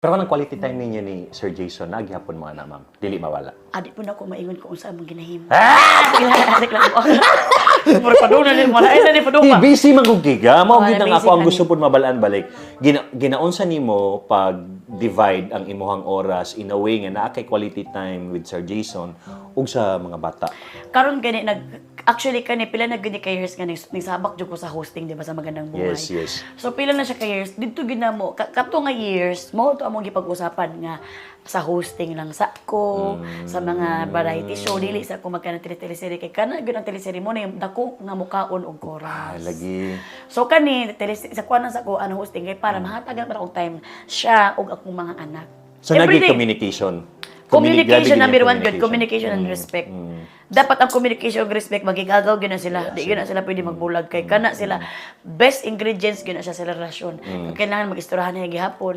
Pero anong quality time ninyo ni Sir Jason na agyapon mo na, ma'am? Dili mawala. Adi po na ako maingon kung saan mong ginahimo. Ah! Adik lang po. Pero paduna ni mo. Ay na ni paduma. Busy man kung giga. Mao gid na ang busy ako ang ka gusto pud mabalaan balik. Ginaunsa nimo pag divide ang imuhang oras in a way nga naa kay quality time with Sir Jason ug sa mga bata. Karon gani actually kani pila na gani ka years nga nisabak jud ko sa hosting di ba sa Magandang Buhay. Yes, yes. So pila na siya ka years didto ginamo kato nga years mo to among gipag-usapan nga sa hosting lang sa ko sa mga variety show dili sa ko magkana teleserye kay kana gyud ang teleserye mo na yung dako nga mukaon og Ah, oras. lagi. So kani sa kuan sa ko ano hosting kay para mahatagan para og time siya ug akong mga anak. So nagi Everyday. communication. Communication Grabe number yung one good, communication and respect. Dapat ang communication and respect magigagaw gyud na sila. Di gyud na sila pwede magbulag kay kana sila best ingredients gyud na siya sa relasyon. Kailangan mag-istoryahan na gihapon.